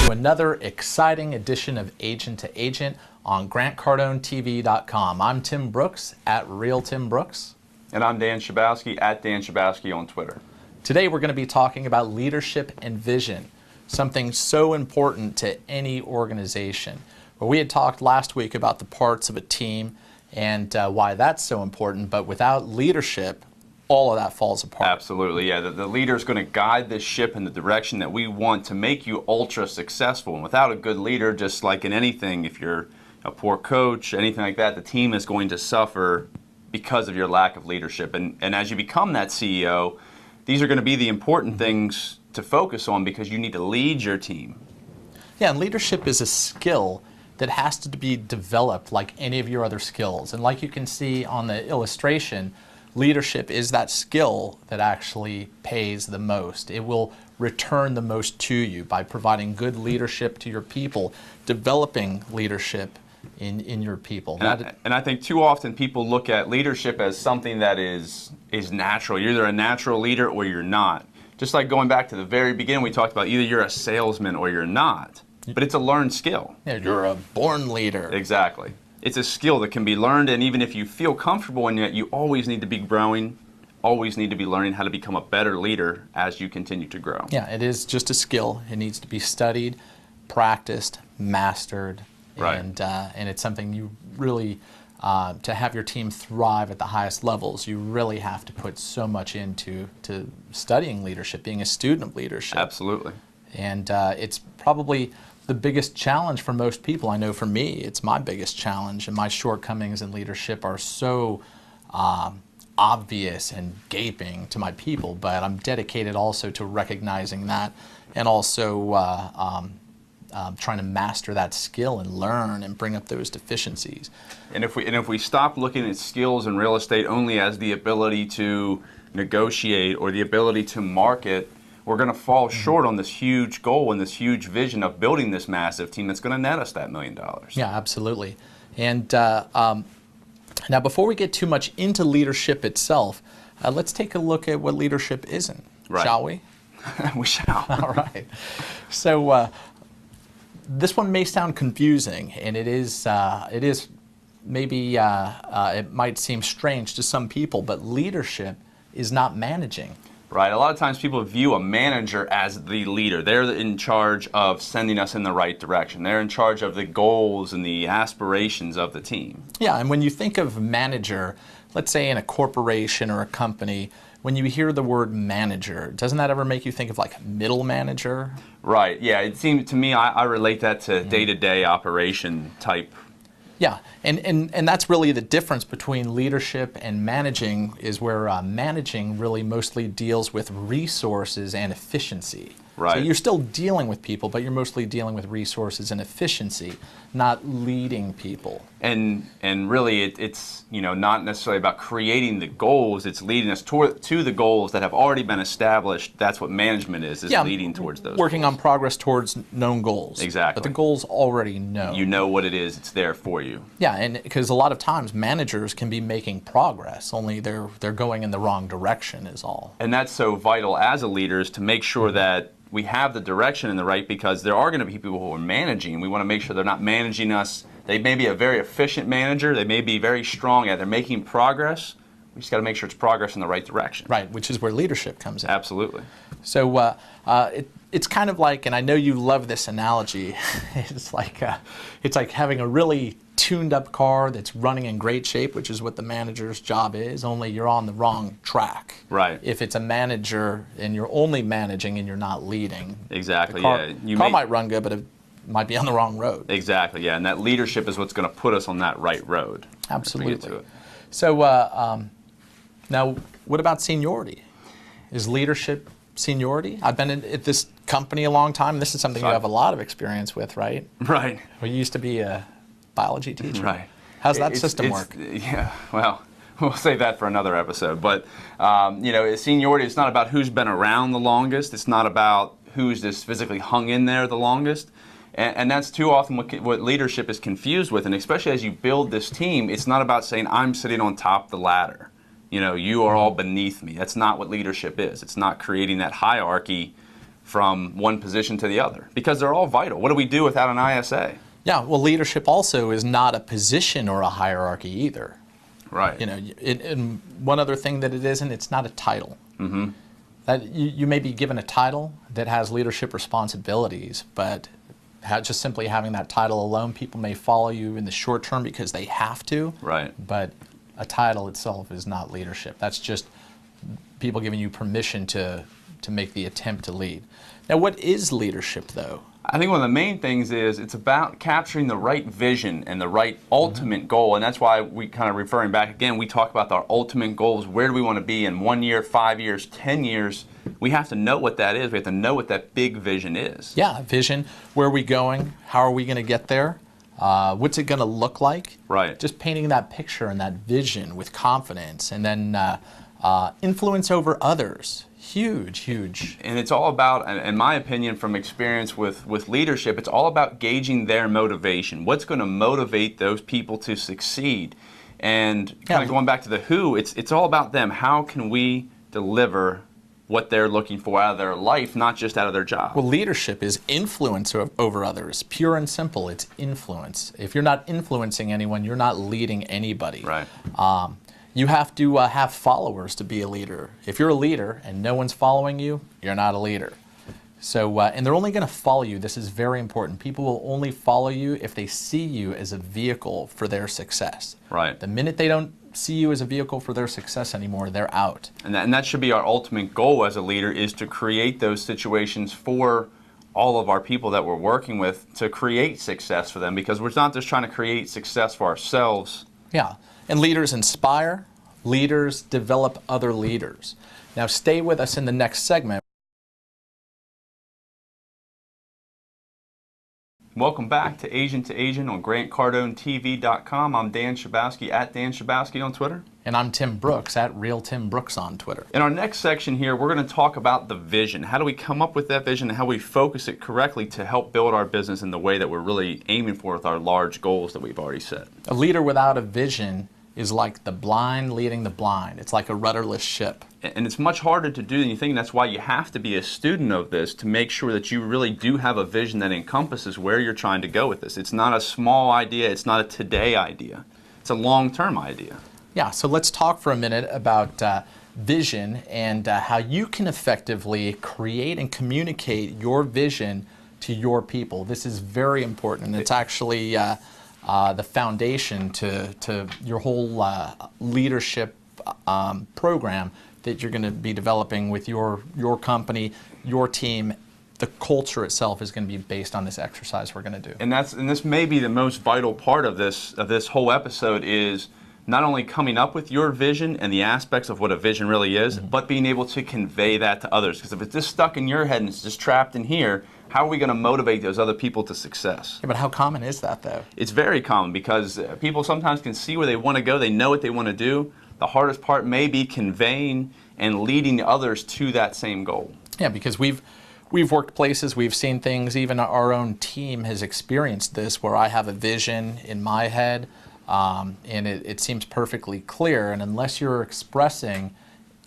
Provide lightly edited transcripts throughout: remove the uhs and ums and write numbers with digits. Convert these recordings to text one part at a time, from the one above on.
to another exciting edition of Agent to Agent on GrantCardoneTV.com. I'm Tim Brooks at Real Tim Brooks. And I'm Dan Schabowski at Dan Schabowski on Twitter. Today we're going to be talking about leadership and vision, something so important to any organization. Well, we had talked last week about the parts of a team and why that's so important, but without leadership, all of that falls apart. Absolutely, yeah. The leader is going to guide this ship in the direction that we want to make you ultra successful. And without a good leader, just like in anything, if you're a poor coach, anything like that, the team is going to suffer because of your lack of leadership. And as you become that CEO, these are going to be the important things to focus on because you need to lead your team. Yeah, and leadership is a skill that has to be developed like any of your other skills. And like you can see on the illustration, leadership is that skill that actually pays the most. It will return the most to you by providing good leadership to your people, developing leadership in your people. And I think too often people look at leadership as something that is natural. You're either a natural leader or you're not. Just like going back to the very beginning, we talked about either you're a salesman or you're not. But it's a learned skill. Yeah, you're a born leader. Exactly. It's a skill that can be learned, and even if you feel comfortable in it, you always need to be growing, always need to be learning how to become a better leader as you continue to grow. Yeah, it is just a skill. It needs to be studied, practiced, mastered, right. And it's something you really, to have your team thrive at the highest levels, you really have to put so much into studying leadership, being a student of leadership. Absolutely. And it's probably the biggest challenge for most people. I know for me, it's my biggest challenge, and my shortcomings in leadership are so obvious and gaping to my people, but I'm dedicated also to recognizing that and also trying to master that skill and learn and bring up those deficiencies. And if we stop looking at skills in real estate only as the ability to negotiate or the ability to market, we're going to fall short on this huge goal and this huge vision of building this massive team that's going to net us that $1 million. Yeah, absolutely. And now before we get too much into leadership itself, let's take a look at what leadership isn't, shall we? We shall. All right. So this one may sound confusing, and it is maybe it might seem strange to some people, but leadership is not managing. Right. A lot of times people view a manager as the leader. They're in charge of sending us in the right direction. They're in charge of the goals and the aspirations of the team. Yeah, and when you think of manager, let's say in a corporation or a company, when you hear the word manager, doesn't that ever make you think of like middle manager? Right. Yeah. It seems to me, I relate that to day-to-day operation type. Yeah, and that's really the difference between leadership and managing, is where managing really mostly deals with resources and efficiency. Right. So you're still dealing with people, but you're mostly dealing with resources and efficiency, not leading people. And really, it's not necessarily about creating the goals. It's leading us to the goals that have already been established. That's what management is leading towards those. Working goals. on progress towards known goals. Exactly. But the goals already known. You know what it is. It's there for you. Yeah, and because a lot of times managers can be making progress, only they're going in the wrong direction is all. And that's so vital as a leader, is to make sure that we have the direction in the right, because there are going to be people who are managing. We want to make sure they're not managing us. They may be a very efficient manager. They may be very strong at they're making progress. We just got to make sure it's progress in the right direction. Right, which is where leadership comes in. Absolutely. So it's kind of like, and I know you love this analogy, it's like having a really tuned up car that's running in great shape, which is what the manager's job is, only you're on the wrong track. Right. If it's a manager and you're only managing and you're not leading. Exactly, the car might run good, but it might be on the wrong road. Exactly, yeah, and that leadership is what's going to put us on that right road. Absolutely. So now, what about seniority? Is leadership seniority? I've been at this company a long time. This is something you have a lot of experience with, right? Right. Well, you used to be a biology teacher. Right. How's that system work? Yeah, well, we'll save that for another episode. But, seniority, it's not about who's been around the longest. It's not about who's just physically hung in there the longest. And that's too often what leadership is confused with. And especially as you build this team, it's not about saying, I'm sitting on top of the ladder. You are all beneath me. That's not what leadership is. It's not creating that hierarchy from one position to the other because they're all vital. What do we do without an ISA? Yeah, well, leadership also is not a position or a hierarchy either. Right. You know, and one other thing that it isn't, it's not a title. Mm-hmm. That you may be given a title that has leadership responsibilities, but just simply having that title alone, people may follow you in the short term because they have to. Right. But a title itself is not leadership. That's just people giving you permission to make the attempt to lead. Now, what is leadership, though? I think one of the main things is it's about capturing the right vision and the right ultimate goal. And that's why we kind of referring back again, we talk about our ultimate goals. Where do we want to be in 1 year, 5 years, 10 years? We have to know what that is. We have to know what that big vision is. Yeah, vision. Where are we going? How are we going to get there? What's it going to look like? Right. Just painting that picture and that vision with confidence, and then influence over others. Huge, huge. And it's all about, in my opinion, from experience with leadership, it's all about gauging their motivation. What's going to motivate those people to succeed? And kind of going back to the who, it's all about them. How can we deliver what they're looking for out of their life, not just out of their job? Well, leadership is influence over others. Pure and simple, it's influence. If you're not influencing anyone, you're not leading anybody. Right. You have to have followers to be a leader. If you're a leader and no one's following you, you're not a leader. So, and they're only going to follow you. This is very important. People will only follow you if they see you as a vehicle for their success. Right. The minute they don't see you as a vehicle for their success anymore, they're out. And that should be our ultimate goal as a leader, is to create those situations for all of our people that we're working with, to create success for them, because we're not just trying to create success for ourselves. Yeah. And leaders inspire, leaders develop other leaders. Now stay with us in the next segment. Welcome back to Agent on GrantCardoneTV.com. I'm Dan Schabowski at Dan Schabowski on Twitter. And I'm Tim Brooks at Real Tim Brooks on Twitter. In our next section here, we're going to talk about the vision. How do we come up with that vision and how we focus it correctly to help build our business in the way that we're really aiming for with our large goals that we've already set? A leader without a vision is like the blind leading the blind. It's like a rudderless ship. And it's much harder to do than you think. That's why you have to be a student of this to make sure that you really do have a vision that encompasses where you're trying to go with this. It's not a small idea. It's not a today idea. It's a long-term idea. Yeah, so let's talk for a minute about vision and how you can effectively create and communicate your vision to your people. This is very important. It's actually the foundation to your whole leadership program that you're going to be developing with your company, your team. The culture itself is going to be based on this exercise we're going to do. And this may be the most vital part of this whole episode, is not only coming up with your vision and the aspects of what a vision really is, but being able to convey that to others. Because if it's just stuck in your head and it's just trapped in here, how are we going to motivate those other people to success? Yeah, but how common is that, though? It's very common, because people sometimes can see where they want to go. They know what they want to do. The hardest part may be conveying and leading others to that same goal. Yeah, because we've worked places, we've seen things, even our own team has experienced this, where I have a vision in my head, and it seems perfectly clear, and unless you're expressing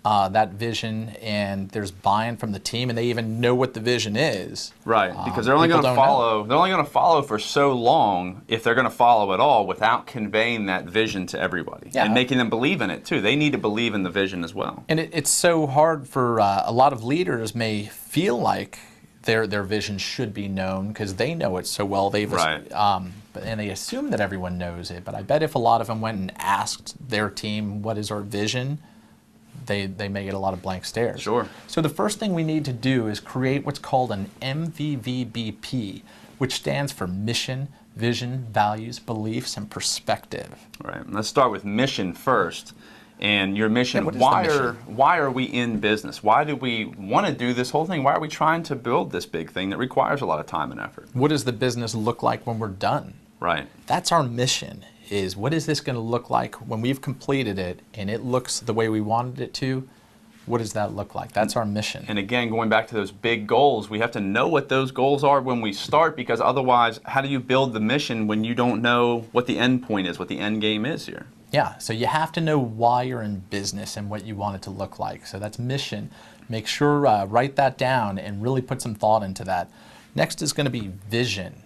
that vision and there's buy-in from the team and they even know what the vision is. Right, because they're only going to follow. Know. They're only going to follow for so long, if they're going to follow at all, without conveying that vision to everybody and making them believe in it too. They need to believe in the vision as well. And it's so hard for a lot of leaders may feel like their vision should be known because they know it so well. And they assume that everyone knows it. But I bet if a lot of them went and asked their team, "What is our vision?" They may get a lot of blank stares. Sure. So the first thing we need to do is create what's called an MVVBP, which stands for mission, vision, values, beliefs, and perspective. Right. Let's start with mission first. And your mission, what is the mission? Why are we in business? Why do we want to do this whole thing? Why are we trying to build this big thing that requires a lot of time and effort? What does the business look like when we're done? Right. That's our mission. Is what is this going to look like when we've completed it and it looks the way we wanted it to? What does that look like? That's our mission. And again, going back to those big goals, we have to know what those goals are when we start, because otherwise, how do you build the mission when you don't know what the end point is, what the end game is here? Yeah, so you have to know why you're in business and what you want it to look like. So that's mission. Make sure, write that down and really put some thought into that. Next is going to be vision.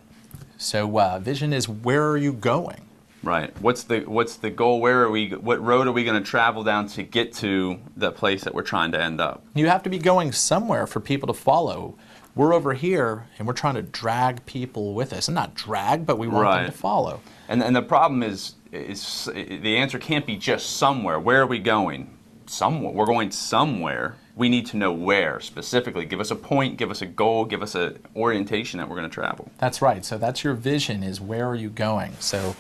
So vision is, where are you going? Right. What's the goal? What road are we going to travel down to get to the place that we're trying to end up? You have to be going somewhere for people to follow. We're over here and we're trying to drag people with us. And not drag, but we want them to follow. And the problem is the answer can't be just somewhere. Where are we going? Somewhere. We're going somewhere. We need to know where specifically. Give us a point, give us a goal, give us an orientation that we're going to travel. That's right. So that's your vision, is where are you going? So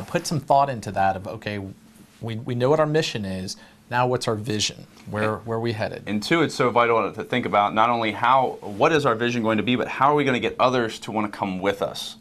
put some thought into that of, okay, we know what our mission is. Now what's our vision? Where are we headed? And two, it's so vital to think about not only what is our vision going to be, but how are we going to get others to want to come with us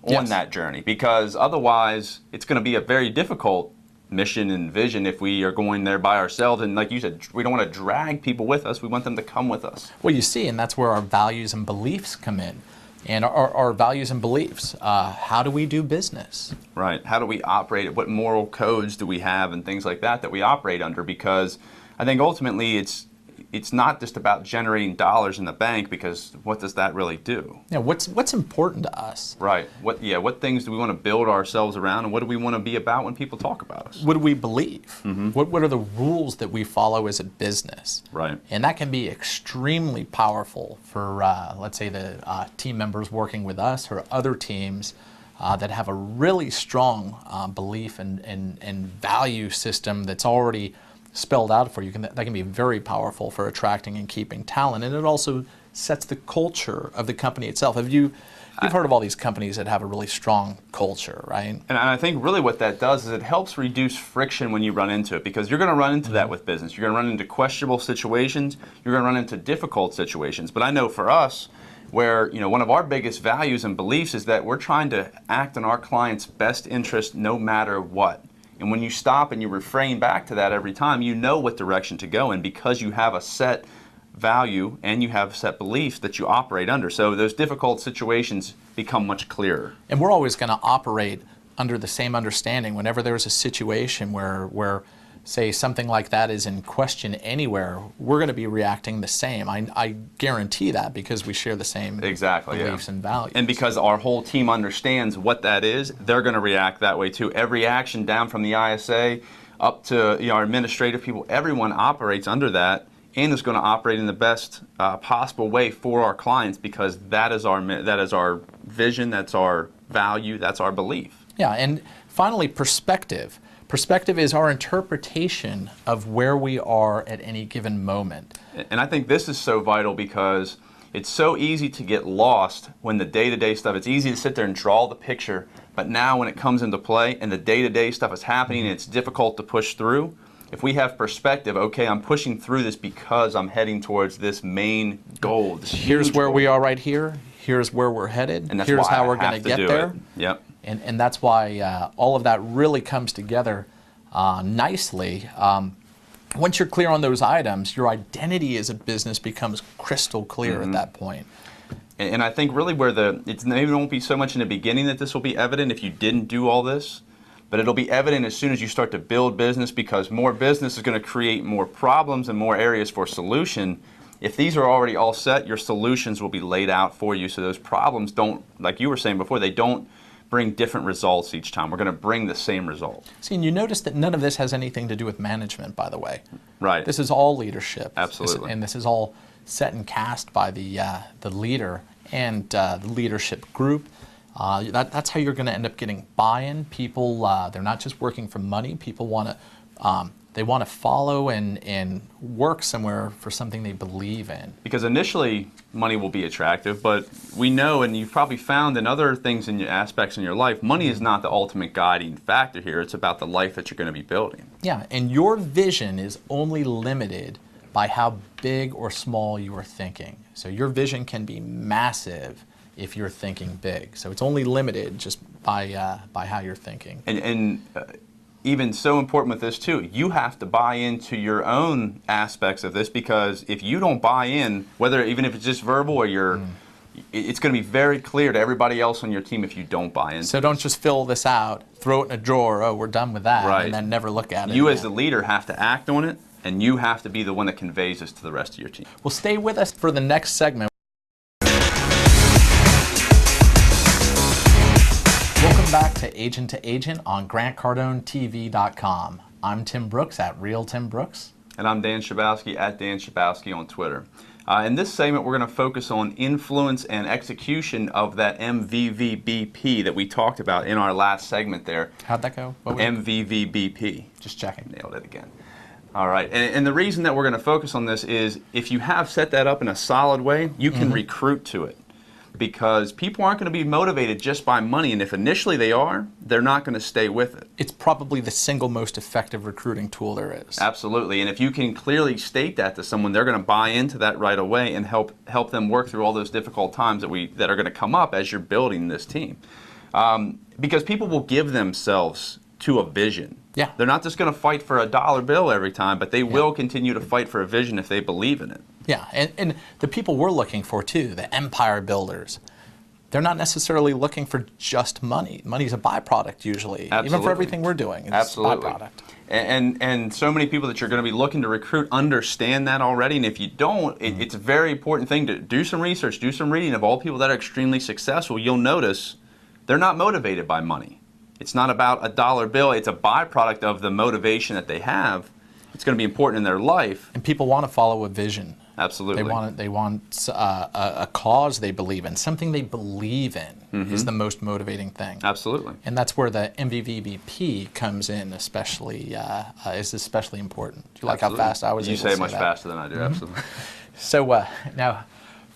on that journey? Because otherwise, it's going to be a very difficult mission and vision if we are going there by ourselves. And like you said, we don't want to drag people with us. We want them to come with us. Well, you see, and that's where our values and beliefs come in. And our values and beliefs, how do we do business? Right. How do we operate? What moral codes do we have and things like that we operate under? Because I think ultimately it's not just about generating dollars in the bank, because what does that really do? Yeah, what's important to us? Right. What things do we want to build ourselves around, and what do we want to be about when people talk about us? What do we believe? What are the rules that we follow as a business? Right. And that can be extremely powerful for, let's say, the team members working with us or other teams that have a really strong belief and value system that's already spelled out for you. That can be very powerful for attracting and keeping talent, and it also sets the culture of the company itself. You've heard of all these companies that have a really strong culture, right? And I think really what that does is it helps reduce friction when you run into it, because you're going to run into that with business. You're going to run into questionable situations. You're going to run into difficult situations. But I know for us, where one of our biggest values and beliefs is that we're trying to act in our client's best interest no matter what. And when you stop and you refrain back to that every time, you know what direction to go in, because you have a set value and you have set beliefs that you operate under. So those difficult situations become much clearer. And we're always going to operate under the same understanding. Whenever there's a situation where say something like that is in question anywhere, we're going to be reacting the same. I guarantee that, because we share the same beliefs and values. And because our whole team understands what that is, they're going to react that way too. Every action down from the ISA up to our administrative people, everyone operates under that and is going to operate in the best possible way for our clients, because that is our vision, that's our value, that's our belief. Yeah, and finally, perspective. Perspective is our interpretation of where we are at any given moment. And I think this is so vital, because it's so easy to get lost when the day-to-day stuff, it's easy to sit there and draw the picture, but now when it comes into play and the day-to-day stuff is happening and it's difficult to push through, if we have perspective, okay, I'm pushing through this because I'm heading towards this main goal. Here's where we are right here. Here's where we're headed. And that's here's why how I we're going have to get there. Yep. And that's why all of that really comes together nicely. Once you're clear on those items, your identity as a business becomes crystal clear at that point. And I think really where it maybe won't be so much in the beginning that this will be evident if you didn't do all this, but it'll be evident as soon as you start to build business, because more business is going to create more problems and more areas for solution. If these are already all set, your solutions will be laid out for you, so those problems don't, like you were saying before, they don't bring different results each time. We're going to bring the same result. See, and you notice that none of this has anything to do with management, by the way. Right. This is all leadership. Absolutely. And this is all set and cast by the leader and the leadership group. That's how you're going to end up getting buy-in. People, they're not just working for money. People want to they want to follow and work somewhere for something they believe in. Because initially, money will be attractive, but we know, and you've probably found in other things in your aspects in your life, money is not the ultimate guiding factor here. It's about the life that you're going to be building. Yeah, and your vision is only limited by how big or small you are thinking. So your vision can be massive if you're thinking big. So it's only limited just by how you're thinking. And even so important with this too, you have to buy into your own aspects of this, because if you don't buy in, even if it's just verbal or it's going to be very clear to everybody else on your team if you don't buy in. So don't just fill this out, throw it in a drawer, oh, we're done with that, and then never look at it. You as the leader have to act on it, And you have to be the one that conveys this to the rest of your team. Well, stay with us for the next segment. Welcome back to Agent on GrantCardoneTV.com. I'm Tim Brooks at Real Tim Brooks. And I'm Dan Schabowski at Dan Schabowski on Twitter. In this segment, we're going to focus on influence and execution of that MVVBP that we talked about in our last segment there. How'd that go? MVVBP. Just checking. Nailed it again. All right. And the reason that we're going to focus on this is if you have set that up in a solid way, you can recruit to it. Because people aren't going to be motivated just by money, and if initially they are, they're not going to stay with it. It's probably the single most effective recruiting tool there is. Absolutely, and if you can clearly state that to someone, they're going to buy into that right away and help them work through all those difficult times that are going to come up as you're building this team. Because people will give themselves to a vision. Yeah. They're not just going to fight for a dollar bill every time, but they will continue to fight for a vision if they believe in it. Yeah, and the people we're looking for too, the empire builders, they're not necessarily looking for just money. Money's a byproduct usually, Absolutely. even for everything we're doing. It's Absolutely. a byproduct. And so many people that you're going to be looking to recruit understand that already, and if you don't, it's a very important thing to do some research, do some reading of all people that are extremely successful. You'll notice they're not motivated by money. It's not about a dollar bill. It's a byproduct of the motivation that they have. It's going to be important in their life. And people want to follow a vision. Absolutely. They want a cause they believe in. Something they believe in is the most motivating thing. Absolutely. And that's where the MVVBP comes in, especially is especially important. Do you like how fast I was able to say that? You say it much faster than I do. Absolutely. So now,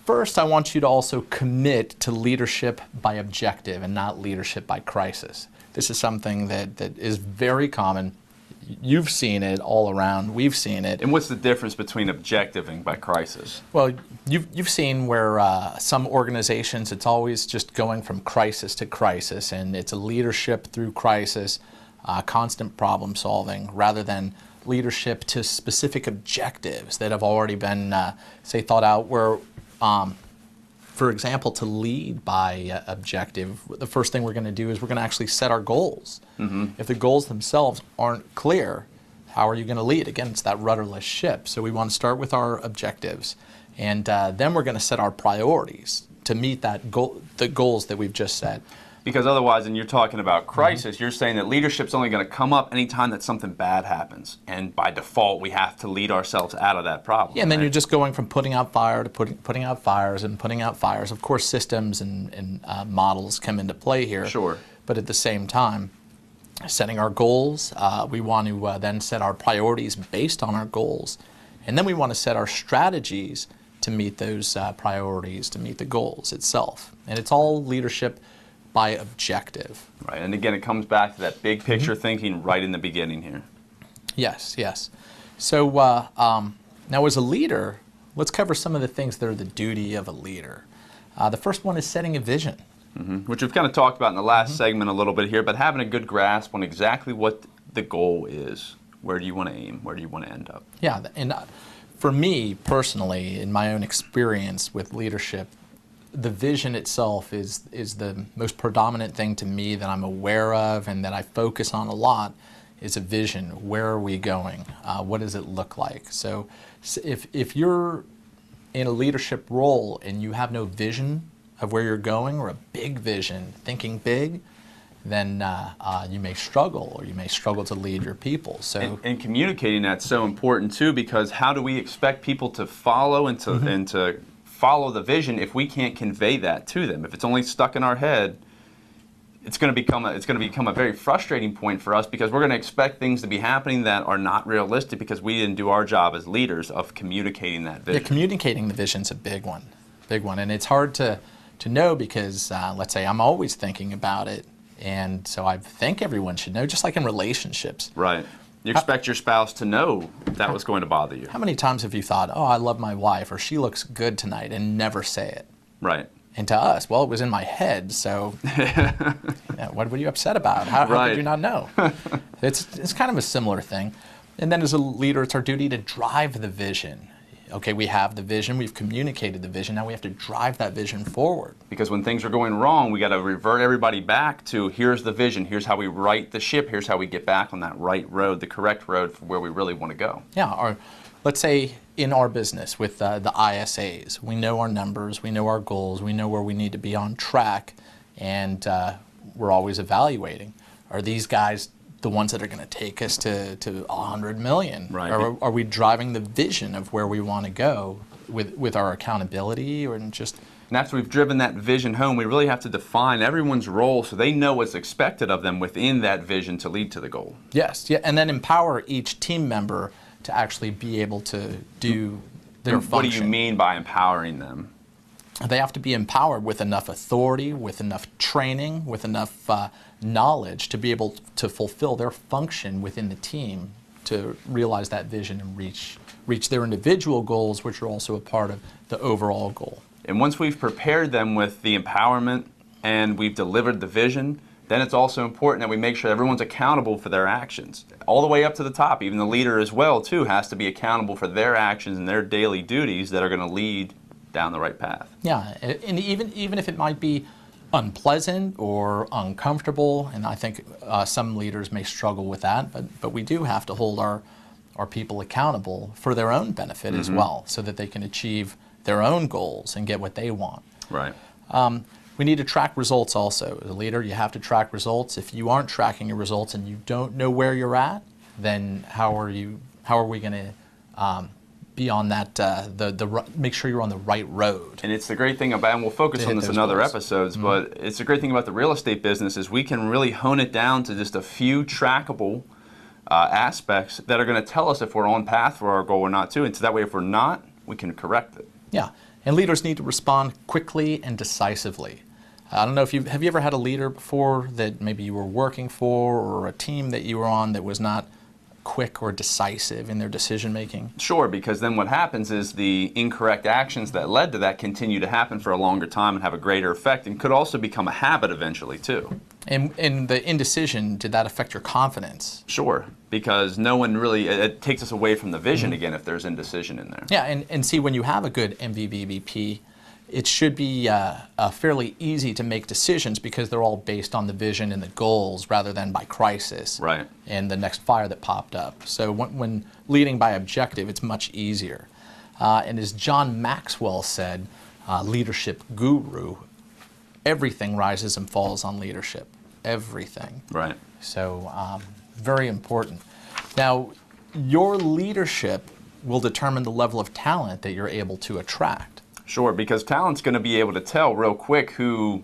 first I want you to also commit to leadership by objective and not leadership by crisis. This is something that is very common. You've seen it all around. We've seen it. And what's the difference between objectiving by crisis? Well, you've seen where some organizations, it's always just going from crisis to crisis, and it's a leadership through crisis, constant problem solving, rather than leadership to specific objectives that have already been, say, thought out. Where, for example, to lead by objective, the first thing we're going to do is we're going to actually set our goals. If the goals themselves aren't clear, how are you going to lead? Again, it's that rudderless ship. So we want to start with our objectives, and then we're going to set our priorities to meet that goal, the goals that we've just set. Because otherwise, and you're talking about crisis, you're saying that leadership's only going to come up anytime that something bad happens. And by default, we have to lead ourselves out of that problem. Yeah, and then you're just going from putting out fire to putting out fires and putting out fires. Of course, systems and models come into play here. Sure. But at the same time, setting our goals, we want to then set our priorities based on our goals. And then we want to set our strategies to meet those priorities, to meet the goals itself. And it's all leadership by objective. Right, and again, it comes back to that big picture thinking right in the beginning here. Yes, yes. So now as a leader, let's cover some of the things that are the duty of a leader. The first one is setting a vision. Which we've kind of talked about in the last segment a little bit here, but having a good grasp on exactly what the goal is. Where do you want to aim? Where do you want to end up? Yeah, and for me personally, in my own experience with leadership, the vision itself is the most predominant thing to me that I'm aware of and that I focus on a lot is a vision. Where are we going? What does it look like? So if you're in a leadership role and you have no vision of where you're going or a big vision, thinking big, then you may struggle, or you may struggle to lead your people. So and communicating that's so important too, because how do we expect people to follow and to follow the vision if we can't convey that to them? If it's only stuck in our head, it's going to become a very frustrating point for us, because we're going to expect things to be happening that are not realistic because we didn't do our job as leaders of communicating that vision. Yeah, communicating the vision's a big one, and it's hard to know because let's say I'm always thinking about it, and so I think everyone should know, just like in relationships. Right. You expect your spouse to know that was going to bother you. How many times have you thought, oh, I love my wife, or she looks good tonight, and never say it? Right. And to us, well, it was in my head, so what were you upset about? How did you not know? It's kind of a similar thing. And then as a leader, it's our duty to drive the vision. Okay, we have the vision, we've communicated the vision, now we have to drive that vision forward. Because when things are going wrong, we got to revert everybody back to here's the vision, here's how we right the ship, here's how we get back on that right road, the correct road for where we really want to go. Yeah, or let's say in our business with the ISAs, we know our numbers, we know our goals, we know where we need to be on track, and we're always evaluating. Are these guys the ones that are going to take us to 100 million? Right. Or are we driving the vision of where we want to go with our accountability, or just... And after we've driven that vision home, we really have to define everyone's role so they know what's expected of them within that vision to lead to the goal. Yes, yeah, and then empower each team member to actually be able to do their function. What do you mean by empowering them? They have to be empowered with enough authority, with enough training, with enough knowledge to be able to fulfill their function within the team to realize that vision and reach their individual goals, which are also a part of the overall goal. And once we've prepared them with the empowerment and we've delivered the vision, then it's also important that we make sure everyone's accountable for their actions. All the way up to the top, even the leader as well, too, has to be accountable for their actions and their daily duties that are going to lead down the right path. Yeah, and even if it might be unpleasant or uncomfortable, and I think some leaders may struggle with that, but we do have to hold our people accountable for their own benefit as well, so that they can achieve their own goals and get what they want. Right. We need to track results also. As a leader, you have to track results. If you aren't tracking your results and you don't know where you're at, then how are we going to be on that, make sure you're on the right road? And it's the great thing about, and we'll focus on this in other episodes, but it's the great thing about the real estate business is we can really hone it down to just a few trackable aspects that are going to tell us if we're on path for our goal or not too. And so that way, if we're not, we can correct it. Yeah, and leaders need to respond quickly and decisively. I don't know if have you ever had a leader before that maybe you were working for, or a team that you were on that was not quick or decisive in their decision making? Sure, because then what happens is the incorrect actions that led to that continue to happen for a longer time and have a greater effect, and could also become a habit eventually too. And the indecision, did that affect your confidence? Sure, because no one really, it takes us away from the vision again if there's indecision in there. Yeah, and see, when you have a good MVVP, it should be fairly easy to make decisions because they're all based on the vision and the goals rather than by crisis. Right. And the next fire that popped up. So when leading by objective, it's much easier. And as John Maxwell said, leadership guru, everything rises and falls on leadership. Everything. Right. So very important. Now, your leadership will determine the level of talent that you're able to attract. Sure, because talent's going to be able to tell real quick who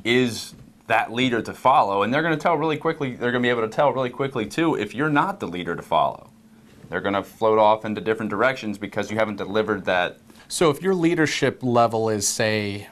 is that leader to follow, and they're going to tell really quickly. They're going to be able to tell really quickly too if you're not the leader to follow. They're going to float off into different directions because you haven't delivered that. So if your leadership level is, say,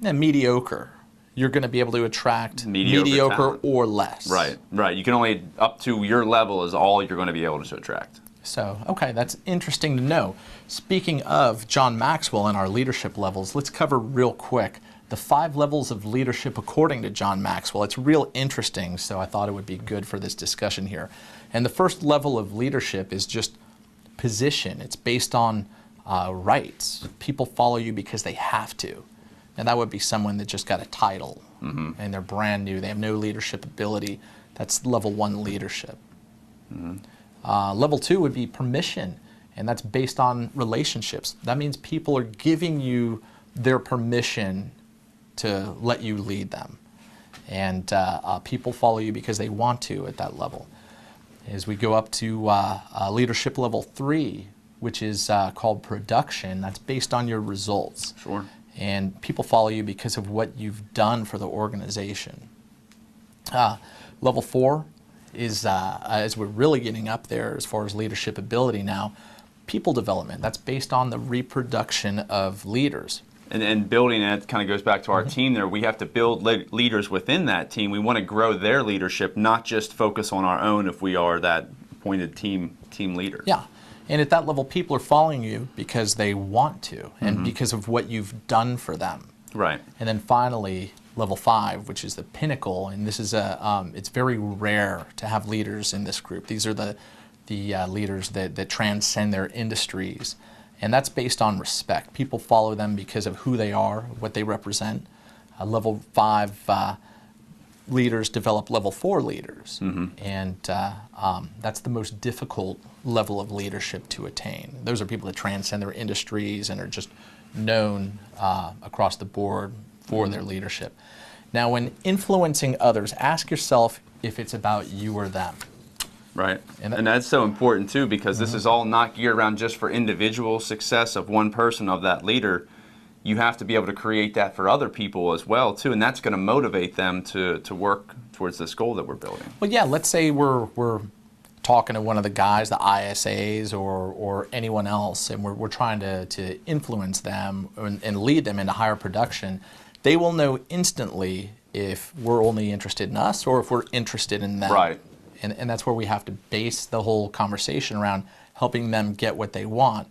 mediocre, you're going to be able to attract mediocre or less. Right, right. You can only, up to your level is all you're going to be able to attract. So, okay, that's interesting to know. Speaking of John Maxwell and our leadership levels, let's cover real quick the 5 levels of leadership according to John Maxwell. It's real interesting, so I thought it would be good for this discussion here. And the first level of leadership is just position. It's based on rights. People follow you because they have to. And that would be someone that just got a title and they're brand new. They have no leadership ability. That's level 1 leadership. Level 2 would be permission, and that's based on relationships. That means people are giving you their permission to let you lead them. And people follow you because they want to at that level. As we go up to leadership level 3, which is called production, that's based on your results. Sure. And people follow you because of what you've done for the organization. Level 4 is, as we're really getting up there as far as leadership ability now, people development. That's based on the reproduction of leaders. And building it kind of goes back to our team there. We have to build leaders within that team. We want to grow their leadership, not just focus on our own if we are that appointed team leader. Yeah. And at that level, people are following you because they want to and because of what you've done for them. Right. And then finally, level 5, which is the pinnacle, and this is it's very rare to have leaders in this group. These are the leaders that transcend their industries, And that's based on respect. People follow them because of who they are, what they represent. Level 5 leaders develop level 4 leaders. And that's the most difficult level of leadership to attain. Those are people that transcend their industries and are just known across the board for their leadership. Now, when influencing others, ask yourself if it's about you or them. Right. And that's so important too, because this is all not geared around just for individual success of one person, of that leader. You have to be able to create that for other people as well too, and that's going to motivate them to work towards this goal that we're building. Well, yeah, let's say we're talking to one of the guys, the ISAs or anyone else, and we're trying to influence them and lead them into higher production. They will know instantly if we're only interested in us or if we're interested in them. Right. And that's where we have to base the whole conversation around helping them get what they want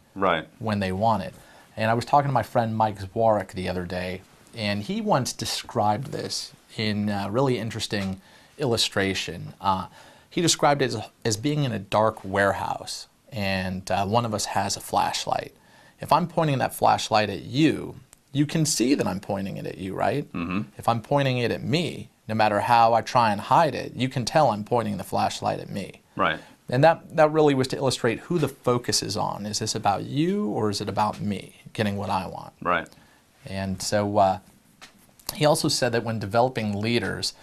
when they want it. And I was talking to my friend Mike Zwarek the other day, and he once described this in a really interesting illustration. He described it as being in a dark warehouse, and one of us has a flashlight. If I'm pointing that flashlight at you, you can see that I'm pointing it at you, right? If I'm pointing it at me, no matter how I try and hide it, you can tell I'm pointing the flashlight at me. Right. And that really was to illustrate who the focus is on. Is this about you or is it about me getting what I want? Right. And so he also said that when developing leaders,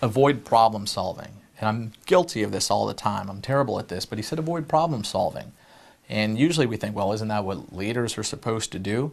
avoid problem solving. And I'm guilty of this all the time. I'm terrible at this, but he said avoid problem solving. And usually we think, well, isn't that what leaders are supposed to do?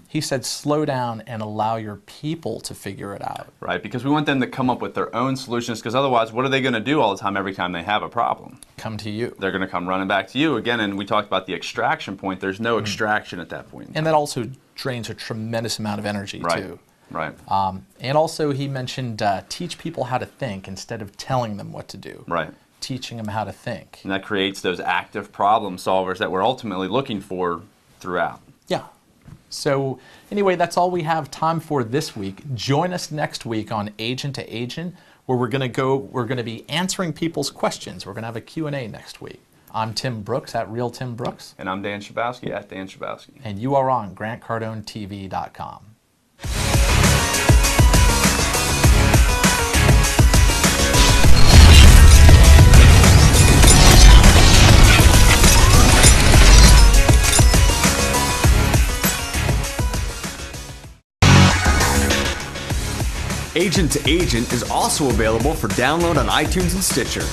He said, slow down and allow your people to figure it out. Right, because we want them to come up with their own solutions, because otherwise, what are they going to do all the time every time they have a problem? Come to you. They're going to come running back to you again, and we talked about the extraction point. There's no extraction at that point. And that also drains a tremendous amount of energy, too. Right. And also he mentioned teach people how to think instead of telling them what to do. Right. Teaching them how to think. And that creates those active problem solvers that we're ultimately looking for throughout. Yeah. So anyway, that's all we have time for this week. Join us next week on Agent to Agent, where we're going to be answering people's questions. We're going to have a Q&A next week. I'm Tim Brooks at Real Tim Brooks. And I'm Dan Schabowski at Dan Schabowski. And you are on GrantCardonetV.com. Agent to Agent is also available for download on iTunes and Stitcher.